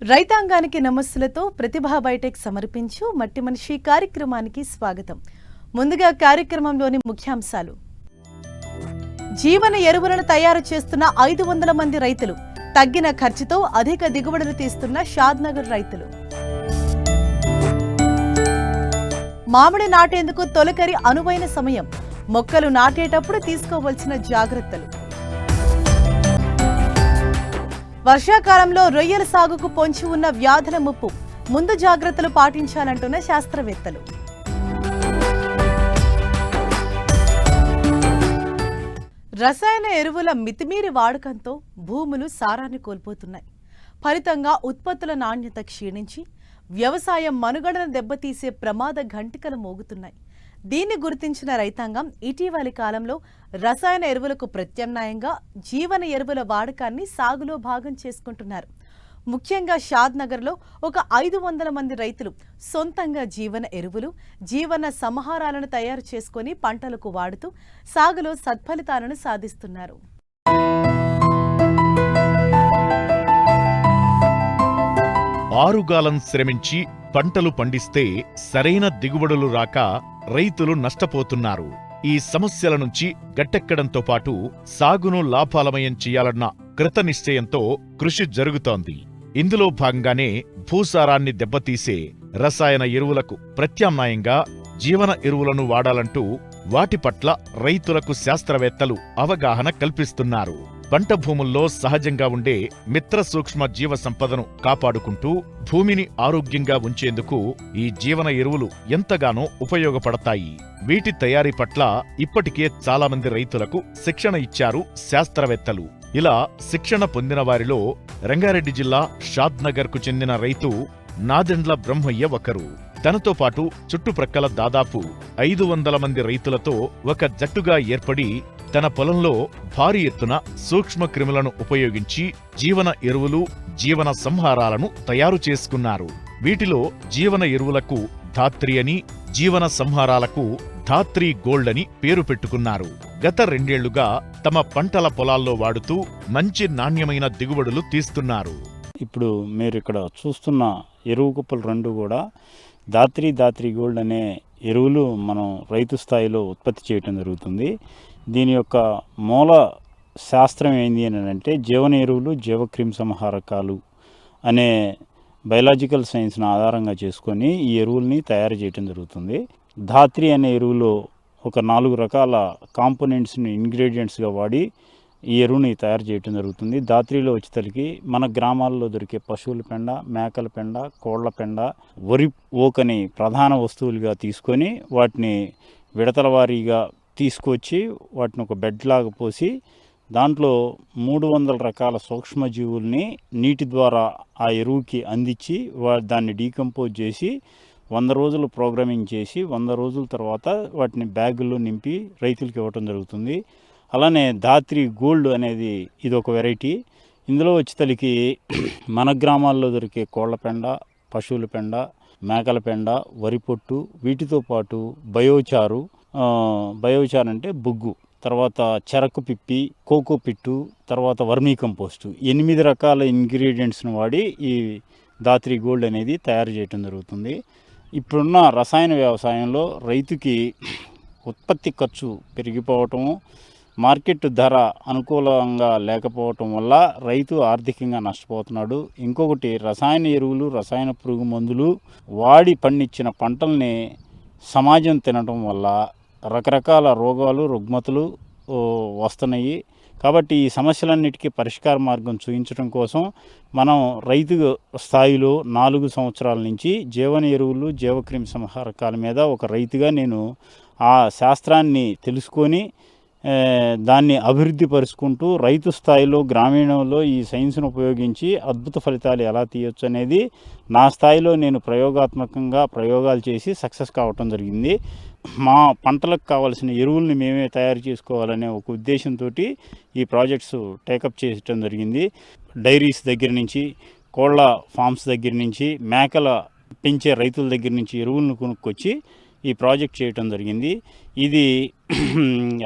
రైతాంగానికి నమస్సులతో ప్రతిభా బయోటెక్ సమర్పించు మట్టి మనిషి కార్యక్రమానికి స్వాగతం. ముందుగా కార్యక్రమంలోని ముఖ్యాంశాలు. జీవన ఎరువులను తయారు చేస్తున్న 500 మంది రైతులు, తగ్గిన ఖర్చుతో అధిక దిగుబడులు తీస్తున్న షాద్నగర్ రైతులు. మామిడి నాటేందుకు తొలకరి అనువైన సమయం, మొక్కలు నాటేటప్పుడు తీసుకోవాల్సిన జాగ్రత్తలు. వర్షాకాలంలో రొయ్యల సాగుకు పొంచి ఉన్న వ్యాధుల ముప్పు, ముందు జాగ్రత్తలు పాటించాలంటున్న శాస్త్రవేత్తలు. రసాయన ఎరువుల మితిమీరి వాడకంతో భూములు సారాన్ని కోల్పోతున్నాయి. ఫలితంగా ఉత్పత్తుల నాణ్యత క్షీణించి వ్యవసాయం మనుగడను దెబ్బతీసే ప్రమాద ఘంటికలు మోగుతున్నాయి. దీన్ని గుర్తించిన రైతాంగం ఇటీవలి కాలంలో రసాయన ఎరువులకు ప్రత్యామ్నాయంగా జీవన ఎరువుల వాడకాన్ని సాగులో భాగం చేసుకుంటున్నారు. ముఖ్యంగా షాద్నగర్లో ఒక 500 మంది రైతులు సొంతంగా జీవన ఎరువులు, జీవన సంహారాలను తయారు చేసుకుని పంటలకు వాడుతూ సాగులో సత్ఫలితాలను సాధిస్తున్నారు. ఆరుగాలం శ్రమించి పంటలు పండిస్తే సరైన దిగుబడులు రాక రైతులు నష్టపోతున్నారు. ఈ సమస్యల నుంచి గట్టెక్కడంతో పాటు సాగును లాభాలమయం చేయాలన్న కృతనిశ్చయంతో కృషి జరుగుతోంది. ఇందులో భాగంగానే భూసారాన్ని దెబ్బతీసే రసాయన ఎరువులకు ప్రత్యామ్నాయంగా జీవన ఎరువులను వాడాలంటూ వాటి పట్ల రైతులకు శాస్త్రవేత్తలు అవగాహన కల్పిస్తున్నారు. పంట భూముల్లో సహజంగా ఉండే మిత్ర సూక్ష్మ జీవ సంపదను కాపాడుకుంటూ భూమిని ఆరోగ్యంగా ఉంచేందుకు ఈ జీవన ఎరువులు ఎంతగానో ఉపయోగపడతాయి. వీటి తయారీ పట్ల ఇప్పటికే చాలా మంది రైతులకు శిక్షణ ఇచ్చారు శాస్త్రవేత్తలు. ఇలా శిక్షణ పొందిన వారిలో రంగారెడ్డి జిల్లా షాద్నగర్కు చెందిన రైతు నాదెండ్ల బ్రహ్మయ్య ఒకరు. తనతో పాటు చుట్టుప్రక్కల దాదాపు 500 మంది రైతులతో ఒక జట్టుగా ఏర్పడి తన పొలంలో భారీ ఎత్తున సూక్ష్మ క్రిములను ఉపయోగించి జీవన ఎరువులు, జీవన సంహారాలను తయారు చేసుకున్నారు. వీటిలో జీవన ఎరువులకు ధాత్రి అని, జీవన సంహారాలకు ధాత్రి గోల్డ్ అని పేరు పెట్టుకున్నారు. గత 2 ఏళ్లుగా తమ పంటల పొలాల్లో వాడుతూ మంచి నాణ్యమైన దిగుబడులు తీస్తున్నారు. ఇప్పుడు మీరు ఇక్కడ చూస్తున్న ఎరువు కుప్పలు 2 కూడా ధాత్రి గోల్డ్ అనే ఎరువులు మనం రైతు స్థాయిలో ఉత్పత్తి చేయడం జరుగుతుంది. దీని యొక్క మూల శాస్త్రం ఏంది అని అంటే జీవన ఎరువులు, జీవక్రిమి సంహారకాలు అనే బయలాజికల్ సైన్స్ను ఆధారంగా చేసుకొని ఈ ఎరువుల్ని తయారు చేయడం జరుగుతుంది. ధాత్రి అనే ఎరువులో ఒక 4 రకాల కాంపోనెంట్స్ని ఇంగ్రీడియంట్స్గా వాడి ఈ ఎరువుని తయారు చేయడం జరుగుతుంది. ధాత్రిలో వచ్చేసరికి మన గ్రామాల్లో దొరికే పశువుల పెండ, మేకల పెండ, కోళ్ల పెండ, వరి ఓకని ప్రధాన వస్తువులుగా తీసుకొని వాటిని విడతల వారీగా తీసుకొచ్చి వాటిని ఒక బెడ్ లాగా పోసి దాంట్లో 300 రకాల సూక్ష్మజీవుల్ని నీటి ద్వారా ఆ ఎరువుకి అందించి దాన్ని డీకంపోజ్ చేసి 100 రోజులు ప్రోగ్రామింగ్ చేసి 100 రోజుల తర్వాత వాటిని బ్యాగుల్లో నింపి రైతులకు ఇవ్వటం జరుగుతుంది. అలానే ధాత్రి గోల్డ్ అనేది ఇది ఒక వెరైటీ. ఇందులో వచ్చేసరికి మన గ్రామాల్లో దొరికే కోళ్ల పెండ, పశువుల పెండ, మేకల పెండ, వరి పొట్టు, వీటితో పాటు బయోచారు అంటే బొగ్గు, తర్వాత చెరకు పిప్పి, కోకో పిట్టు, తర్వాత వర్మీ కంపోస్టు, 8 రకాల ఇంగ్రీడియంట్స్ను వాడి ఈ ధాత్రి గోల్డ్ అనేది తయారు చేయడం జరుగుతుంది. ఇప్పుడున్న రసాయన వ్యవసాయంలో రైతుకి ఉత్పత్తి ఖర్చు పెరిగిపోవటము, మార్కెట్ ధర అనుకూలంగా లేకపోవటం వల్ల రైతు ఆర్థికంగా నష్టపోతున్నాడు. ఇంకొకటి రసాయన ఎరువులు, రసాయన పురుగు మందులు వాడి పండించిన పంటల్ని సమాజం తినడం వల్ల రకరకాల రోగాలు, రుగ్మతలు వస్తున్నాయి. కాబట్టి ఈ సమస్యలన్నిటికీ పరిష్కార మార్గం చూపించడం కోసం మనం రైతు స్థాయిలో 4 సంవత్సరాల నుంచి జీవన ఎరువులు, జీవక్రిమి సంహారకాల మీద ఒక రైతుగా నేను ఆ శాస్త్రాన్ని తెలుసుకొని దాన్ని అభివృద్ధి పరుచుకుంటూ రైతు స్థాయిలో గ్రామీణంలో ఈ సైన్స్ను ఉపయోగించి అద్భుత ఫలితాలు ఎలా తీయొచ్చు అనేది నా స్థాయిలో నేను ప్రయోగాత్మకంగా ప్రయోగాలు చేసి సక్సెస్ కావటం జరిగింది. మా పంటలకు కావాల్సిన ఎరువుల్ని మేమే తయారు చేసుకోవాలనే ఒక ఉద్దేశంతో ఈ ప్రాజెక్ట్స్ టేకప్ చేయటం జరిగింది. డైరీస్ దగ్గర నుంచి, కోళ్ళ ఫార్మ్స్ దగ్గర నుంచి, మేకల పెంచే రైతుల దగ్గర నుంచి ఎరువులను కొనుక్కొచ్చి ఈ ప్రాజెక్ట్ చేయటం జరిగింది. ఇది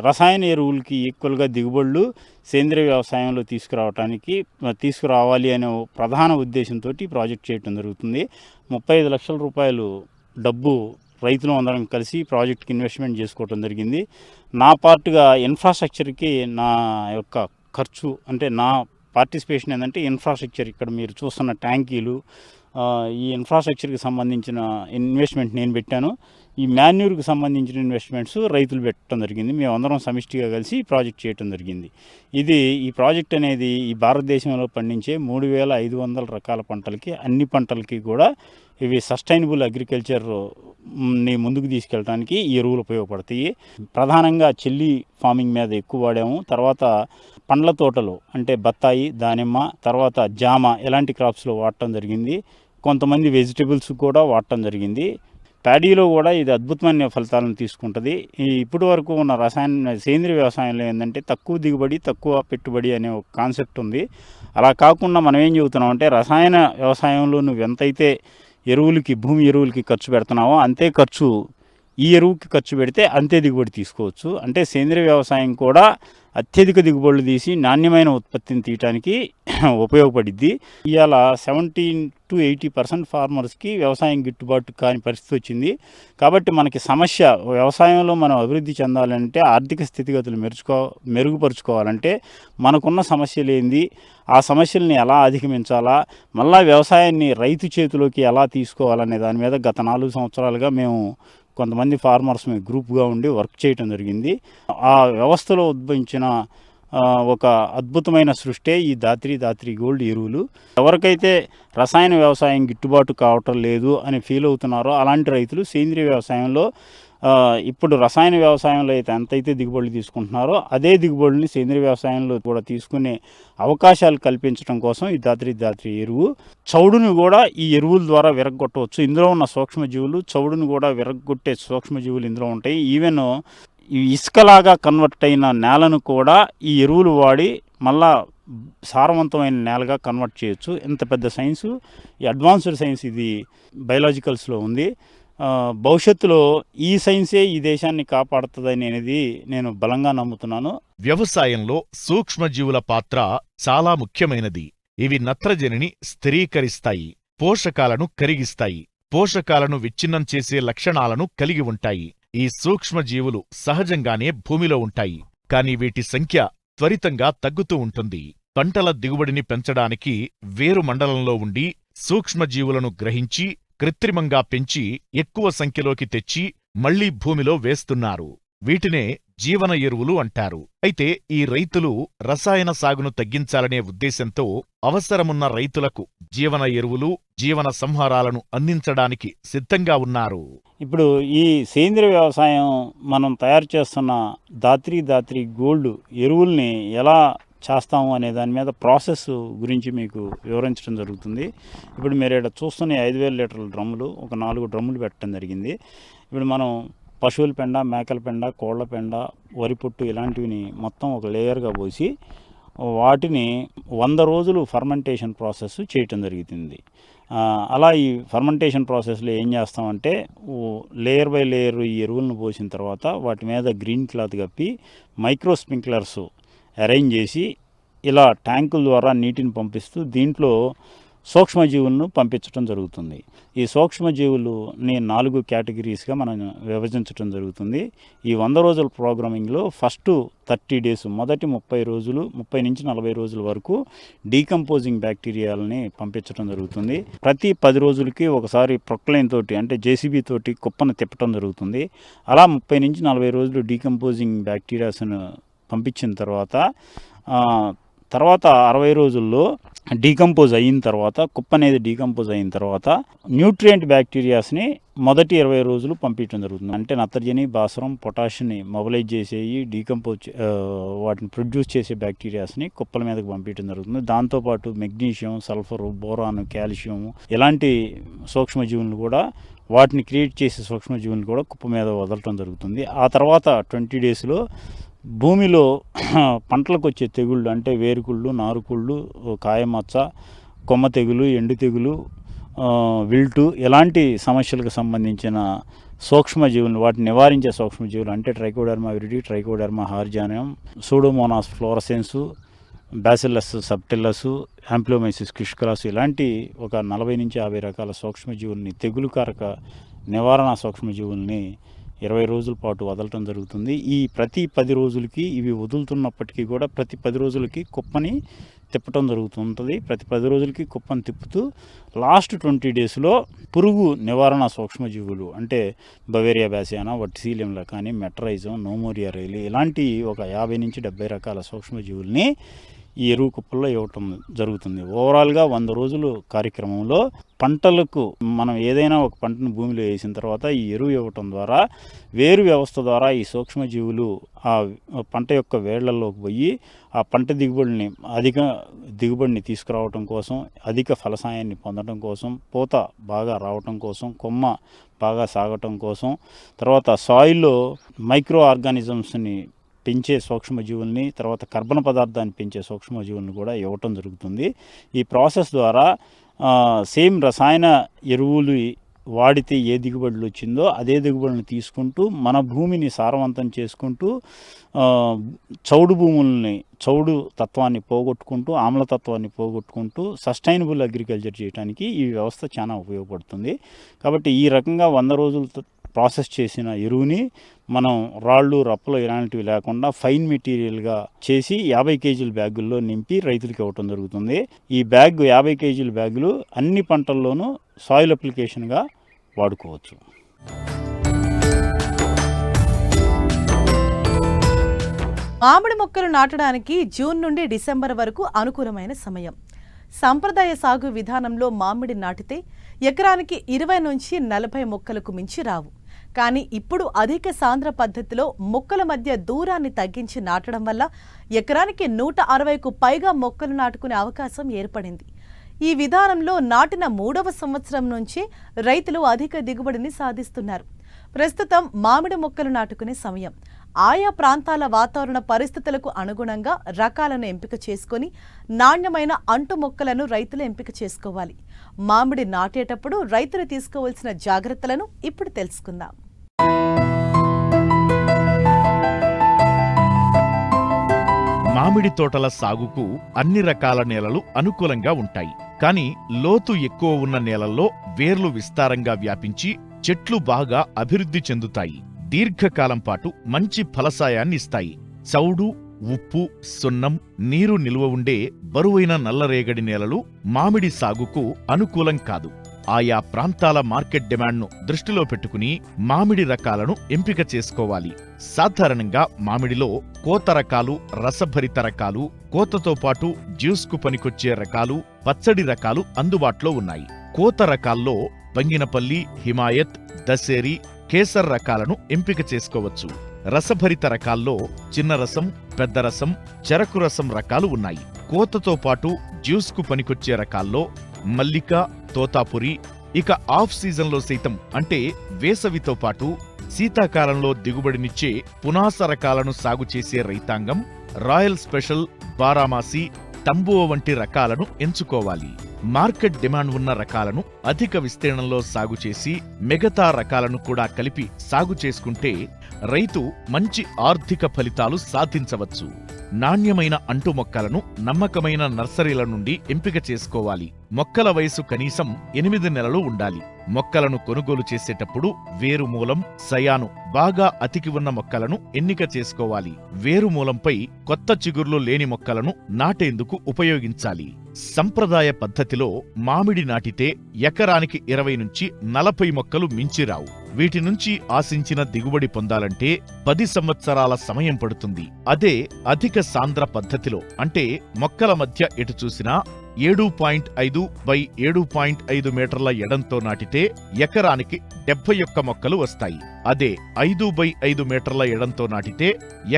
రసాయన ఎరువులకి ఈక్వల్గా దిగుబడులు సేంద్రియ వ్యవసాయంలో తీసుకురావాలి అనే ప్రధాన ఉద్దేశంతో ఈ ప్రాజెక్ట్ చేయటం జరుగుతుంది. 35 లక్షల రూపాయలు డబ్బు రైతులు అందరం కలిసి ప్రాజెక్ట్కి ఇన్వెస్ట్మెంట్ చేసుకోవటం జరిగింది. నా పార్ట్గా ఇన్ఫ్రాస్ట్రక్చర్కి నా యొక్క ఖర్చు అంటే నా పార్టిసిపేషన్ ఏంటంటే ఇన్ఫ్రాస్ట్రక్చర్, ఇక్కడ మీరు చూస్తున్న ట్యాంకీలు, ఈ ఇన్ఫ్రాస్ట్రక్చర్కి సంబంధించిన ఇన్వెస్ట్మెంట్ నేను పెట్టాను. ఈ మాన్యూర్కి సంబంధించిన ఇన్వెస్ట్మెంట్స్ రైతులు పెట్టడం జరిగింది. మేమందరం సమిష్టిగా కలిసి ఈ ప్రాజెక్ట్ చేయడం జరిగింది. ఈ ప్రాజెక్ట్ అనేది ఈ భారతదేశంలో పండించే 3500 రకాల పంటలకి, అన్ని పంటలకి కూడా ఇవి సస్టైనబుల్ అగ్రికల్చర్ని ముందుకు తీసుకెళ్ళడానికి ఈ ఎరువులు ఉపయోగపడతాయి. ప్రధానంగా చిల్లీ ఫార్మింగ్ మీద ఎక్కువ వాడాము. తర్వాత పండ్ల తోటలు అంటే బత్తాయి, దానిమ్మ, తర్వాత జామ ఇలాంటి క్రాప్స్లో వాడటం జరిగింది. కొంతమంది వెజిటబుల్స్ కూడా వాడటం జరిగింది. ప్యాడీలో కూడా ఇది అద్భుతమైన ఫలితాలను తీసుకుంటుంది. ఇప్పటి వరకు ఉన్న సేంద్రియ వ్యవసాయంలో ఏంటంటే తక్కువ దిగుబడి తక్కువ పెట్టుబడి అనే ఒక కాన్సెప్ట్ ఉంది. అలా కాకుండా మనం ఏం చెబుతున్నాం అంటే రసాయన వ్యవసాయంలో నువ్వు ఎంతైతే భూమి ఎరువులకి ఖర్చు పెడుతున్నావో అంతే ఖర్చు ఈ ఎరువుకి ఖర్చు పెడితే అంతే దిగుబడి తీసుకోవచ్చు. అంటే సేంద్రియ వ్యవసాయం కూడా అత్యధిక దిగుబడులు తీసి నాణ్యమైన ఉత్పత్తిని తీయటానికి ఉపయోగపడిద్ది. ఇవాళ 70 to 80% ఫార్మర్స్కి వ్యవసాయం గిట్టుబాటు కాని పరిస్థితి వచ్చింది. కాబట్టి మనకి వ్యవసాయంలో మనం అభివృద్ధి చెందాలంటే ఆర్థిక స్థితిగతులు మెరుగుపరుచుకోవాలంటే మనకున్న సమస్యలు ఏంది, ఆ సమస్యల్ని ఎలా అధిగమించాలా, మళ్ళా వ్యవసాయాన్ని రైతు చేతిలోకి ఎలా తీసుకోవాలనే దాని మీద గత 4 సంవత్సరాలుగా మేము కొంతమంది ఫార్మర్స్ మేము గ్రూప్గా ఉండి వర్క్ చేయటం జరిగింది. ఆ వ్యవస్థలో ఉద్భవించిన ఒక అద్భుతమైన సృష్టే ఈ దాత్రి గోల్డ్ ఎరువులు. ఎవరికైతే రసాయన వ్యవసాయం గిట్టుబాటు కావటం లేదు అని ఫీల్ అవుతున్నారో అలాంటి రైతులు సేంద్రియ వ్యవసాయంలో ఇప్పుడు రసాయన వ్యవసాయంలో అయితే ఎంతైతే దిగుబడులు తీసుకుంటున్నారో అదే దిగుబడుల్ని సేంద్రియ వ్యవసాయంలో కూడా తీసుకునే అవకాశాలు కల్పించడం కోసం ఈ దాత్రి ఎరువు. చౌడును కూడా ఈ ఎరువుల ద్వారా విరగొట్టవచ్చు. ఇందులో ఉన్న సూక్ష్మజీవులు, చౌడును కూడా విరగొట్టే సూక్ష్మజీవులు ఇందులో ఉంటాయి. ఈవెన్ ఈ ఇసుకలాగా కన్వర్ట్ అయిన నేలను కూడా ఈ ఎరువులు వాడి మళ్ళా సారవంతమైన నేలగా కన్వర్ట్ చేయొచ్చు. ఇంత పెద్ద సైన్సు, ఈ అడ్వాన్స్డ్ సైన్స్ ఇది బయలాజికల్స్లో ఉంది. భవిష్యత్తులో ఈ సైన్సే ఈ దేశాన్ని కాపాడుతుందని అనేది నేను బలంగా నమ్ముతున్నాను. వ్యవసాయంలో సూక్ష్మజీవుల పాత్ర చాలా ముఖ్యమైనది. ఇవి నత్రజనిని స్థిరీకరిస్తాయి, పోషకాలను కరిగిస్తాయి, పోషకాలను విచ్ఛిన్నం చేసే లక్షణాలను కలిగి ఉంటాయి. ఈ సూక్ష్మజీవులు సహజంగానే భూమిలో ఉంటాయి, కాని వీటి సంఖ్య త్వరితంగా తగ్గుతూ ఉంటుంది. పంటల దిగుబడిని పెంచడానికి వేరు మండలంలో ఉండి సూక్ష్మజీవులను గ్రహించి కృత్రిమంగా పెంచి ఎక్కువ సంఖ్యలోకి తెచ్చి మళ్లీ భూమిలో వేస్తున్నారు. వీటినే జీవన ఎరువులు అంటారు. అయితే ఈ రైతులు రసాయన సాగును తగ్గించాలనే ఉద్దేశంతో అవసరమున్న రైతులకు జీవన ఎరువులు, జీవన సంహారాలను అందించడానికి సిద్ధంగా ఉన్నారు. ఇప్పుడు ఈ సేంద్రియ వ్యవసాయం మనం తయారు చేస్తున్న దాత్రి గోల్డ్ ఎరువుల్ని ఎలా చేస్తాము అనే దాని మీద ప్రాసెస్ గురించి మీకు వివరించడం జరుగుతుంది. ఇప్పుడు మీరు ఇక్కడ చూస్తున్న 5000 లీటర్ల డ్రమ్ములు, ఒక 4 డ్రమ్ములు పెట్టడం జరిగింది. ఇప్పుడు మనం పశువుల పెండ, మేకల పెండ, కోళ్ల పెండ, వరి పొట్టు ఇలాంటివిని మొత్తం ఒక లేయర్గా పోసి వాటిని 100 రోజులు ఫర్మెంటేషన్ ప్రాసెస్ చేయటం జరుగుతుంది. అలా ఈ ఫర్మెంటేషన్ ప్రాసెస్లో ఏం చేస్తామంటే లేయర్ బై లేయర్ ఈ ఎరువులను పోసిన తర్వాత వాటి మీద గ్రీన్ క్లాత్ కప్పి మైక్రో స్ప్రింక్లర్స్ అరేంజ్ చేసి ఇలా ట్యాంకుల ద్వారా నీటిని పంపిస్తూ దీంట్లో సూక్ష్మజీవులను పంపించడం జరుగుతుంది. ఈ సూక్ష్మజీవులని 4 కేటగిరీస్గా మనం విభజించడం జరుగుతుంది. ఈ 100 రోజుల ప్రోగ్రామింగ్లో ఫస్ట్ 30 డేస్, మొదటి 30 రోజులు, 30 నుంచి 40 రోజుల వరకు డీకంపోజింగ్ బ్యాక్టీరియాలని పంపించడం జరుగుతుంది. ప్రతి 10 రోజులకి ఒకసారి ప్రొక్లైన్ తోటి అంటే జేసీబీ తోటి కుప్పను తిప్పడం జరుగుతుంది. అలా 30 నుంచి 40 రోజులు డీకంపోజింగ్ బ్యాక్టీరియాస్ను పంపించిన తర్వాత 60 రోజుల్లో డీకంపోజ్ అయిన తర్వాత, కుప్ప అనేది డీకంపోజ్ అయిన తర్వాత న్యూట్రియంట్ బ్యాక్టీరియాస్ని మొదటి 20 రోజులు పంపించడం జరుగుతుంది. అంటే నత్రజని, భాస్వరం, పొటాషియంని మొబిలైజ్ చేసేవి, వాటిని ప్రొడ్యూస్ చేసే బ్యాక్టీరియాస్ని కుప్పల మీదకి పంపించడం జరుగుతుంది. దాంతోపాటు మెగ్నీషియం, సల్ఫరు, బోరాను, కాల్షియం ఇలాంటి సూక్ష్మజీవులను కూడా, వాటిని క్రియేట్ చేసే సూక్ష్మజీవులను కూడా కుప్ప మీద వదలటం జరుగుతుంది. ఆ తర్వాత 20 డేస్లో భూమిలో పంటలకు వచ్చే తెగుళ్ళు అంటే వేరుకుళ్ళు, నారుకుళ్ళు, కాయమచ్చ, కొమ్మ తెగులు, ఎండు తెగులు, విల్టు ఇలాంటి సమస్యలకు సంబంధించిన సూక్ష్మజీవులను, వాటిని నివారించే సూక్ష్మజీవులు అంటే Trichoderma viride, Trichoderma harzianum, Pseudomonas fluorescens, Bacillus subtilis, Ampelomyces quisqualis ఇలాంటి ఒక 40 నుంచి 50 రకాల సూక్ష్మజీవుల్ని, తెగులుకారక నివారణ సూక్ష్మజీవుల్ని 20 రోజుల పాటు వదలటం జరుగుతుంది. ఈ ప్రతి 10 రోజులకి ఇవి వదులుతున్నప్పటికీ కూడా ప్రతి 10 రోజులకి కుప్పని తిప్పటం జరుగుతుంటుంది. ప్రతి 10 రోజులకి కుప్పని తిప్పుతూ లాస్ట్ 20 డేస్లో పురుగు నివారణ సూక్ష్మజీవులు అంటే బవేరియా బ్యాసియానా, వర్టిసీలియంలా కానీ, మెట్రైజం, నోమోరియా రైలి ఇలాంటి ఒక 50 నుంచి 70 రకాల సూక్ష్మజీవుల్ని ఈ ఎరువు కుప్పల్లో ఇవ్వటం జరుగుతుంది. ఓవరాల్గా 100 రోజులు కార్యక్రమంలో పంటలకు మనం ఏదైనా ఒక పంటను భూమిలో వేసిన తర్వాత ఈ ఎరువు ఇవ్వటం ద్వారా వేరు వ్యవస్థ ద్వారా ఈ సూక్ష్మజీవులు ఆ పంట యొక్క వేళ్లలోకి పోయి ఆ పంట అధిక దిగుబడిని తీసుకురావటం కోసం, అధిక ఫలసాయాన్ని పొందడం కోసం, పూత బాగా రావటం కోసం, కొమ్మ బాగా సాగటం కోసం, తర్వాత సాయిల్లో మైక్రో ఆర్గానిజమ్స్ని పెంచే సూక్ష్మజీవుల్ని, తర్వాత కర్బన పదార్థాన్ని పెంచే సూక్ష్మజీవుల్ని కూడా ఇవ్వటం జరుగుతుంది. ఈ ప్రాసెస్ ద్వారా సేమ్ రసాయన ఎరువులు వాడితే ఏ దిగుబడులు వచ్చిందో అదే దిగుబడులను తీసుకుంటూ మన భూమిని సారవంతం చేసుకుంటూ చౌడు భూముల్ని, చౌడు తత్వాన్ని పోగొట్టుకుంటూ, ఆమ్లతత్వాన్ని పోగొట్టుకుంటూ సస్టైనబుల్ అగ్రికల్చర్ చేయడానికి ఈ వ్యవస్థ చాలా ఉపయోగపడుతుంది. కాబట్టి ఈ రకంగా 100 రోజులు ప్రాసెస్ చేసిన ఎరువుని మనం రాళ్ళు, రప్పలు ఇలాంటివి లేకుండా ఫైన్ మెటీరియల్గా చేసి 50 కేజీల బ్యాగుల్లో నింపి రైతులకు ఇవ్వటం జరుగుతుంది. ఈ బ్యాగ్ 50 కేజీల బ్యాగులు అన్ని పంటల్లోనూ సాయిల్ అప్లికేషన్గా వాడుకోవచ్చు. మామిడి మొక్కలు నాటడానికి జూన్ నుండి డిసెంబర్ వరకు అనుకూలమైన సమయం. సంప్రదాయ సాగు విధానంలో మామిడి నాటితే ఎకరానికి 20 నుంచి 40 మొక్కలకు మించి రావు. కానీ ఇప్పుడు అధిక సాంద్ర పద్ధతిలో మొక్కల మధ్య దూరాన్ని తగ్గించి నాటడం వల్ల ఎకరానికి 160కు పైగా మొక్కలు నాటుకునే అవకాశం ఏర్పడింది. ఈ విధానంలో నాటిన 3వ సంవత్సరం నుంచి రైతులు అధిక దిగుబడిని సాధిస్తున్నారు. ప్రస్తుతం మామిడి మొక్కలు నాటుకునే సమయం. ఆయా ప్రాంతాల వాతావరణ పరిస్థితులకు అనుగుణంగా రకాలను ఎంపిక చేసుకొని నాణ్యమైన అంటు మొక్కలను రైతులు ఎంపిక చేసుకోవాలి. మామిడి నాటేటప్పుడు రైతులు తీసుకోవాల్సిన జాగ్రత్తలను ఇప్పుడు తెలుసుకుందాం. మామిడి తోటల సాగుకు అన్ని రకాల నేలలు అనుకూలంగా ఉంటాయి. కానీ లోతు ఎక్కువ ఉన్న నేలల్లో వేర్లు విస్తారంగా వ్యాపించి చెట్లు బాగా అభివృద్ధి చెందుతాయి. దీర్ఘకాలం పాటు మంచి ఫలసాయాన్నిస్తాయి. చౌడు, ఉప్పు, సున్నం, నీరు నిల్వ ఉండే బరువైన నల్లరేగడి నేలలు మామిడి సాగుకు అనుకూలం కాదు. ఆయా ప్రాంతాల మార్కెట్ డిమాండ్ను దృష్టిలో పెట్టుకుని మామిడి రకాలను ఎంపిక చేసుకోవాలి. సాధారణంగా మామిడిలో కోత రకాలు, రసభరిత రకాలు, కోతతో పాటు జ్యూస్కు పనికొచ్చే రకాలు, పచ్చడి రకాలు అందుబాటులో ఉన్నాయి. కోత రకాల్లో బంగినపల్లి, హిమాయత్, దశేరి, కేసర్ రకాలను ఎంపిక చేసుకోవచ్చు. రసభరిత రకాల్లో చిన్న రసం, పెద్ద రసం, చెరకు రసం రకాలు ఉన్నాయి. కోతతో పాటు జ్యూస్కు పనికొచ్చే రకాల్లో మల్లిక, తోతాపురి, ఇక ఆఫ్ సీజన్లో సైతం అంటే వేసవితో పాటు శీతాకాలంలో దిగుబడినిచ్చే పునాస రకాలను సాగు చేసే రైతాంగం రాయల్ స్పెషల్, బారామాసి, తంబువ వంటి రకాలను ఎంచుకోవాలి. మార్కెట్ డిమాండ్ ఉన్న రకాలను అధిక విస్తీర్ణంలో సాగు చేసి మిగతా రకాలను కూడా కలిపి సాగు చేసుకుంటే రైతు మంచి ఆర్థిక ఫలితాలు సాధించవచ్చు. నాణ్యమైన అంటు మొక్కలను నమ్మకమైన నర్సరీల నుండి ఎంపిక చేసుకోవాలి. మొక్కల వయసు కనీసం 8 నెలలు ఉండాలి. మొక్కలను కొనుగోలు చేసేటప్పుడు వేరుమూలం, సయాను బాగా అతికి ఉన్న మొక్కలను ఎన్నిక చేసుకోవాలి. వేరుమూలంపై కొత్త చిగుర్లు లేని మొక్కలను నాటేందుకు ఉపయోగించాలి. సంప్రదాయ పద్ధతిలో మామిడి నాటితే ఎకరానికి 20 నుంచి 40 మొక్కలు మించిరావు. వీటి నుంచి ఆశించిన దిగుబడి పొందాలంటే 10 సంవత్సరాల సమయం పడుతుంది. అదే అధిక సాంద్ర పద్ధతిలో అంటే మొక్కల మధ్య ఎటు చూసినా 7.5x7.5 మీటర్ల ఎడంతో నాటితే ఎకరానికి 71 మొక్కలు వస్తాయి. అదే 5x5 మీటర్ల ఎడంతో నాటితే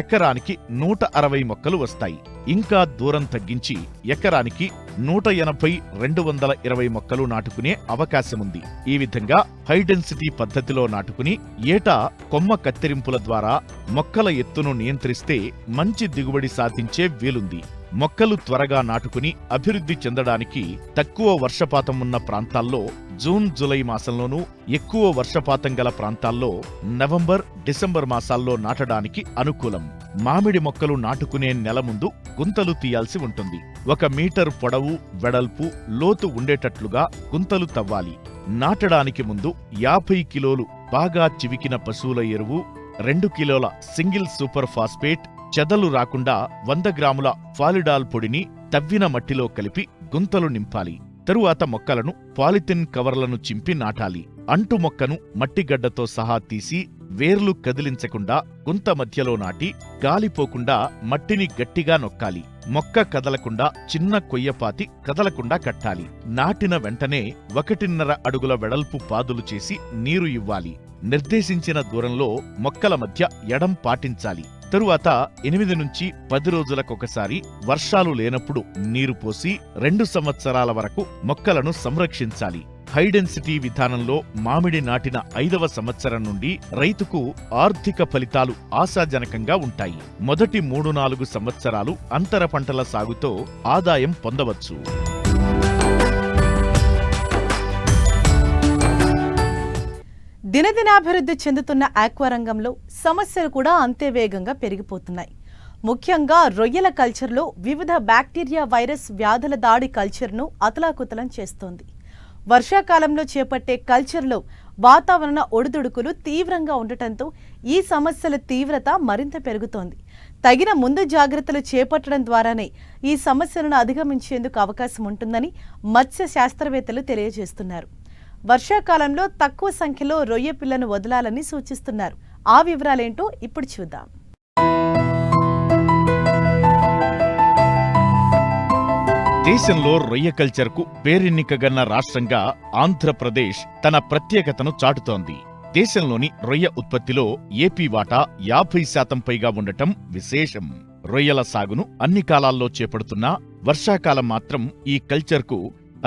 ఎకరానికి 160 మొక్కలు వస్తాయి. ఇంకా దూరం తగ్గించి ఎకరానికి 180-220 మొక్కలు నాటుకునే అవకాశముంది. ఈ విధంగా హై డెన్సిటీ పద్ధతిలో నాటుకుని ఏటా కొమ్మ కత్తిరింపుల ద్వారా మొక్కల ఎత్తును నియంత్రిస్తే మంచి దిగుబడి సాధించే వీలుంది. మొక్కలు త్వరగా నాటుకుని అభివృద్ధి చెందడానికి తక్కువ వర్షపాతం ఉన్న ప్రాంతాల్లో జూన్ జూలై మాసంలోనూ, ఎక్కువ వర్షపాతం గల ప్రాంతాల్లో నవంబర్ డిసెంబర్ మాసాల్లో నాటడానికి అనుకూలం. మామిడి మొక్కలు నాటుకునే నెల ముందు గుంతలు తీయాల్సి ఉంటుంది. 1 మీటర్ పొడవు, వెడల్పు, లోతు ఉండేటట్లుగా గుంతలు తవ్వాలి. నాటడానికి ముందు 50 కిలోలు బాగా చివికిన పశువుల ఎరువు, 2 కిలోల సింగిల్ సూపర్ ఫాస్ఫేట్, చెదలు రాకుండా 100 గ్రాముల ఫాలిడాల్ పొడిని తవ్విన మట్టిలో కలిపి గుంతలు నింపాలి. తరువాత మొక్కలను పాలిథిన్ కవర్లను చింపి నాటాలి. అంటు మొక్కను మట్టిగడ్డతో సహా తీసి వేర్లు కదిలించకుండా గుంత మధ్యలో నాటి గాలిపోకుండా మట్టిని గట్టిగా నొక్కాలి. మొక్క కదలకుండా చిన్న కొయ్యపాతి కదలకుండా కట్టాలి. నాటిన వెంటనే 1.5 అడుగుల వెడల్పు పాదులు చేసి నీరు ఇవ్వాలి. నిర్దేశించిన దూరంలో మొక్కల మధ్య ఎడం పాటించాలి. తరువాత 8 నుంచి 10 రోజులకొకసారి వర్షాలు లేనప్పుడు నీరు పోసి 2 సంవత్సరాల వరకు మొక్కలను సంరక్షించాలి. హైడెన్సిటీ విధానంలో మామిడి నాటిన 5వ సంవత్సరం నుండి రైతుకు ఆర్థిక ఫలితాలు ఆశాజనకంగా ఉంటాయి. మొదటి 3-4 సంవత్సరాలు అంతర పంటల సాగుతో ఆదాయం పొందవచ్చు. దినదినాభివృద్ధి చెందుతున్న ఆక్వా రంగంలో సమస్యలు కూడా అంతే వేగంగా పెరిగిపోతున్నాయి. ముఖ్యంగా రొయ్యల కల్చర్లో వివిధ బ్యాక్టీరియా, వైరస్ వ్యాధుల దాడి కల్చర్ను అతలాకుతలం చేస్తోంది. వర్షాకాలంలో చేపట్టే కల్చర్లో వాతావరణ ఒడిదుడుకులు తీవ్రంగా ఉండటంతో ఈ సమస్యల తీవ్రత మరింత పెరుగుతోంది. తగిన ముందు జాగ్రత్తలు చేపట్టడం ద్వారానే ఈ సమస్యలను అధిగమించేందుకు అవకాశం ఉంటుందని మత్స్య శాస్త్రవేత్తలు తెలియజేస్తున్నారు. వర్షాకాలంలో తక్కువ సంఖ్యలో రొయ్య పిల్లను వదలాలని సూచిస్తున్నారు. ఆ వివరాలేంటో ఇప్పుడు చూద్దాం. దేశంలో రొయ్య కల్చర్కు పేరెన్నికగన్న రాష్ట్రంగా ఆంధ్రప్రదేశ్ తన ప్రత్యేకతను చాటుతోంది. దేశంలోని రొయ్య ఉత్పత్తిలో ఏపీ వాటా 50% పైగా ఉండటం విశేషం. రొయ్యల సాగును అన్ని కాలాల్లో చేపడుతున్నా వర్షాకాలం మాత్రం ఈ కల్చర్కు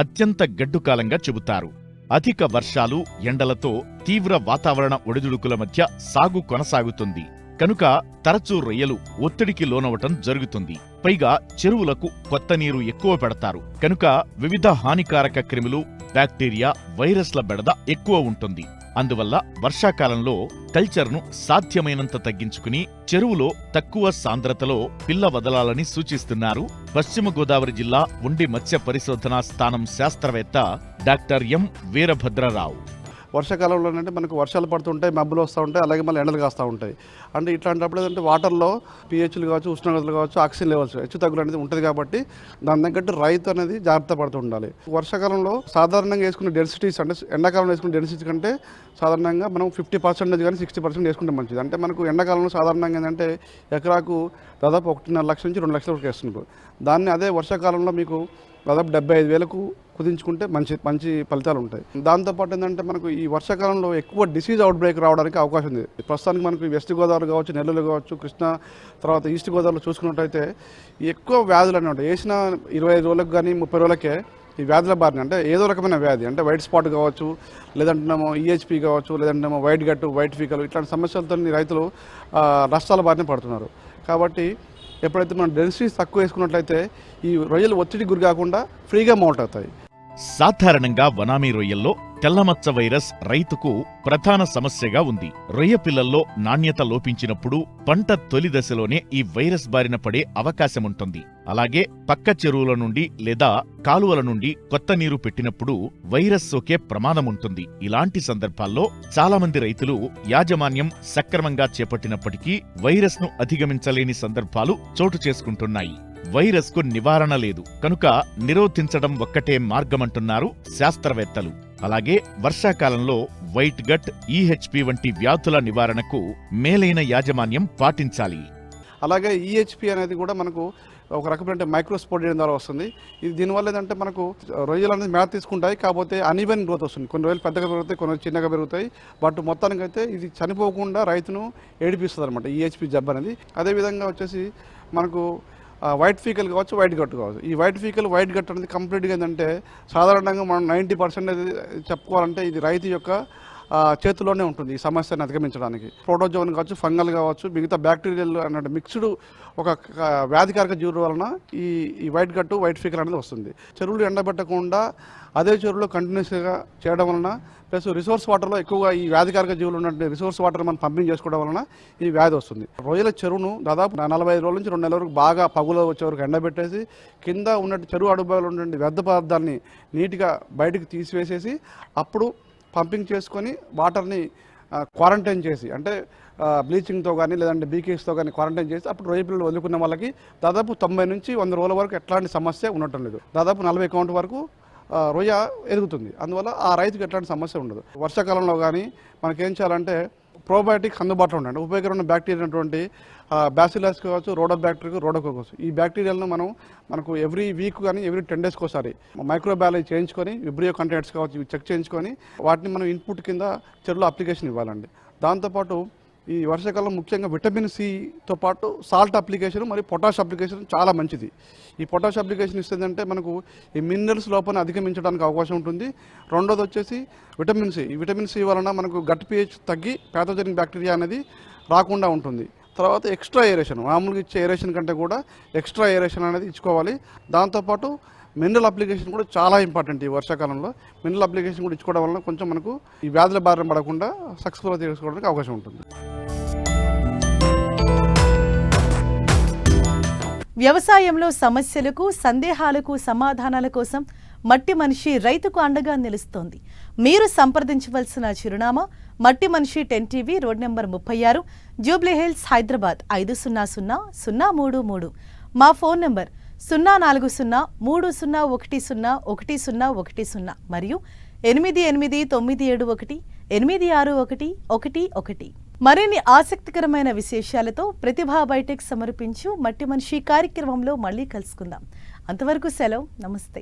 అత్యంత గడ్డుకాలంగా చెబుతారు. అధిక వర్షాలు, ఎండలతో తీవ్ర వాతావరణ ఒడిదుడుకుల మధ్య సాగు కొనసాగుతుంది. కనుక తరచూ రొయ్యలు ఒత్తిడికి లోనవటం జరుగుతుంది. పైగా చెరువులకు కొత్త నీరు ఎక్కువ పెడతారు. కనుక వివిధ హానికారక క్రిములు, బ్యాక్టీరియా, వైరస్ల బెడద ఎక్కువ ఉంటుంది. అందువల్ల వర్షాకాలంలో కల్చర్ను సాధ్యమైనంత తగ్గించుకుని చెరువులో తక్కువ సాంద్రతలో పిల్ల వదలాలని సూచిస్తున్నారు పశ్చిమ గోదావరి జిల్లా ఉండి మత్స్య పరిశోధనా స్థానం శాస్త్రవేత్త డాక్టర్ ఎం వీరభద్రరావు. వర్షాకాలంలో అంటే మనకు వర్షాలు పడుతుంటాయి, మబ్బులు వస్తూ ఉంటాయి, అలాగే మళ్ళీ ఎండలు కాస్తూ ఉంటాయి. అంటే ఇట్లాంటప్పుడు ఏంటంటే వాటర్లో pHలు కావచ్చు, ఉష్ణోగ్రతలు కావచ్చు, ఆక్సిజన్ లెవెల్స్ హెచ్చు తగ్గులు అనేది ఉంటుంది. కాబట్టి దాని తగ్గట్టు రైతు అనేది జాగ్రత్త పడుతూ ఉండాలి. వర్షాకాలంలో సాధారణంగా వేసుకునే డెన్సిటీస్ అంటే ఎండాకాలంలో వేసుకునే డెన్సిటీ కంటే సాధారణంగా మనం 50% కానీ 60% వేసుకుంటే మంచిది. అంటే మనకు ఎండాకాలంలో సాధారణంగా ఏంటంటే ఎకరాకు దాదాపు 1.5 లక్షల నుంచి 2 లక్షల వరకు వేస్తున్నారు. దాన్ని అదే వర్షాకాలంలో మీకు దాదాపు 75,000కు కుదించుకుంటే మంచి ఫలితాలు ఉంటాయి. దాంతోపాటు ఏంటంటే మనకు ఈ వర్షాకాలంలో ఎక్కువ డిసీజ్ అవుట్ బ్రేక్ రావడానికి అవకాశం ఉంది. ప్రస్తుతానికి మనకు వెస్ట్ గోదావరి కావచ్చు, నెల్లూరు కావచ్చు, కృష్ణా, తర్వాత ఈస్ట్ గోదావరిలో చూసుకున్నట్టయితే ఎక్కువ వ్యాధులు అనేవి ఉంటాయి. వేసిన 25 రోజులకు కానీ 30 రోజులకే ఈ వ్యాధుల బారిన అంటే ఏదో రకమైన వ్యాధి అంటే వైట్ స్పాట్ కావచ్చు, లేదంటేనేమో EHP కావచ్చు, లేదంటేనేమో వైట్ గట్టు, వైట్ ఫీకలు, ఇట్లాంటి సమస్యలతో రైతులు నష్టాల బారిన పడుతున్నారు. కాబట్టి ఎప్పుడైతే మనం డెన్సిటీస్ తక్కువ వేసుకున్నట్లయితే ఈ రొయ్యలు ఒత్తిడికి గురి కాకుండా ఫ్రీగా మౌల్ట్ అవుతాయి. సాధారణంగా వనామీ రొయ్యల్లో తెల్లమచ్చ వైరస్ రైతుకు ప్రధాన సమస్యగా ఉంది. రొయ్య పిల్లల్లో నాణ్యత లోపించినప్పుడు పంట తొలి దశలోనే ఈ వైరస్ బారిన పడే అవకాశముంటుంది. అలాగే పక్క చెరువుల నుండి లేదా కాలువల నుండి కొత్త నీరు పెట్టినప్పుడు వైరస్ సోకే ప్రమాదముంటుంది. ఇలాంటి సందర్భాల్లో చాలా మంది రైతులు యాజమాన్యం సక్రమంగా చేపట్టినప్పటికీ వైరస్ ను అధిగమించలేని సందర్భాలు చోటు చేసుకుంటున్నాయి. వైరస్ కు నివారణ లేదు కనుక నిరోధించడం ఒక్కటే మార్గమంటున్నారు శాస్త్రవేత్తలు. అలాగే వర్షాకాలంలో వైట్ గట్, EHP వంటి వ్యాధుల నివారణకు మేలైన యాజమాన్యం పాటించాలి. అలాగే EHP అనేది కూడా మనకు ఒక రకమైన మైక్రోస్పోడియం ద్వారా వస్తుంది. ఇది దీనివల్ల ఏంటంటే మనకు రొయ్యలు అనేది మేత తీసుకుంటాయి, కాకపోతే అన్ఈవెన్ గ్రోత్ వస్తుంది. కొన్ని రొయ్యలు పెద్దగా పెరుగుతాయి, కొన్ని చిన్నగా పెరుగుతాయి. బట్ మొత్తానికైతే ఇది చనిపోకుండా రైతును ఏడిపిస్తుంది అనమాట EHP జబ్బు అనేది. అదేవిధంగా వచ్చేసి మనకు వైట్ ఫీకల్ కావచ్చు, వైట్ గట్టు కావచ్చు. ఈ వైట్ ఫీకల్, వైట్ గట్టు అనేది కంప్లీట్గా ఏంటంటే సాధారణంగా మనం 90% చెప్పుకోవాలంటే ఇది రైతు యొక్క చేతిలోనే ఉంటుంది ఈ సమస్యను అధిగమించడానికి. ప్రోటోజోన్ కావచ్చు, ఫంగల్ కావచ్చు, మిగతా బ్యాక్టీరియల్ అన్నట్టు మిక్స్డ్ ఒక వ్యాధికారక జీవుల వలన ఈ వైట్ గట్టు, వైట్ ఫీకర్ అనేది వస్తుంది. చెరువులు ఎండబెట్టకుండా అదే చెరువులో కంటిన్యూస్గా చేయడం వలన ప్లస్ రిసోర్స్ వాటర్లో ఎక్కువగా ఈ వ్యాధికారక జీవులు ఉన్నట్టు రిసోర్స్ వాటర్ మనం పంపింగ్ చేసుకోవడం వలన ఈ వ్యాధి వస్తుంది. రొయ్యల చెరువును దాదాపు 45 రోజుల నుంచి 2 నెలల వరకు బాగా పగులో వచ్చే వరకు ఎండబెట్టేసి కింద ఉన్నట్టు చెరువు అడుగులో ఉన్నటువంటి వ్యర్థ పదార్థాన్ని నీట్గా బయటకు తీసివేసేసి అప్పుడు పంపింగ్ చేసుకొని వాటర్ని క్వారంటైన్ చేసి, అంటే బ్లీచింగ్తో కానీ లేదంటే బీకేస్తో కానీ క్వారంటైన్ చేసి అప్పుడు రొయ్య పిల్లలు వదులుకున్న వాళ్ళకి దాదాపు 90 నుంచి 100 రోజుల వరకు ఎట్లాంటి సమస్య ఉండటం లేదు. దాదాపు 40 కౌంట్ వరకు రొయ్య ఎదుగుతుంది. అందువల్ల ఆ రైతుకి ఎట్లాంటి సమస్య ఉండదు. వర్షాకాలంలో కానీ మనకేం చేయాలంటే ప్రోబయోటిక్స్ అందుబాటులో ఉండండి. ఉపయోగకరమైన బ్యాక్టీరియా అయినటువంటి బ్యాసిలస్ కావచ్చు, రోడోబ్యాక్టీరియా, రోడోకోకస్, ఈ బ్యాక్టీరియాలను మనకు ఎవ్రీ వీక్ కానీ ఎవ్రీ 10 డేస్కి ఒకసారి మైక్రోబయాలజీ చేయించుకొని విబ్రియో కంటెంట్స్ కావచ్చు ఇవి చెక్ చేయించుకొని వాటిని మనం ఇన్పుట్ కింద చెరువులో అప్లికేషన్ ఇవ్వాలండి. దాంతోపాటు ఈ వర్షాకాలం ముఖ్యంగా విటమిన్ సితో పాటు సాల్ట్ అప్లికేషన్ మరియు పొటాష్ అప్లికేషన్ చాలా మంచిది. ఈ పొటాష్ అప్లికేషన్ ఇస్తుందంటే మనకు ఈ మినరల్స్ లోపల అధిగమించడానికి అవకాశం ఉంటుంది. రెండోది వచ్చేసి విటమిన్ సి. ఈ విటమిన్ సి వలన మనకు గట్ pH తగ్గి ప్యాథోజెనిక్ బ్యాక్టీరియా అనేది రాకుండా ఉంటుంది. తర్వాత ఎక్స్ట్రా ఏరేషన్, మామూలుగా ఇచ్చే ఏరేషన్ కంటే కూడా ఎక్స్ట్రా ఏరేషన్ అనేది ఇచ్చుకోవాలి. దాంతోపాటు మినరల్ అప్లికేషన్ కూడా చాలా ఇంపార్టెంట్. ఈ వర్షాకాలంలో మినరల్ అప్లికేషన్ కూడా ఇచ్చుకోవడం వలన కొంచెం మనకు ఈ వ్యాధుల బారిన పడకుండా సక్సెస్ఫుల్గా చేసుకోవడానికి అవకాశం ఉంటుంది. వ్యవసాయంలో సమస్యలకు, సందేహాలకు సమాధానాల కోసం మట్టి మనిషి రైతుకు అండగా నిలుస్తోంది. మీరు సంప్రదించవలసిన చిరునామా మట్టి మనిషి 10 TV, road number 36, Jubilee hills, Hyderabad 500033. మా ఫోన్ నెంబర్ 04030101010 మరియు 8897186111. మరిన్ని ఆసక్తికరమైన విశేషాలతో ప్రతిభా బయోటెక్ సమర్పించు మట్టి మనిషి కార్యక్రమంలో మళ్ళీ కలుసుకుందాం. అంతవరకు సెలవు, నమస్తే.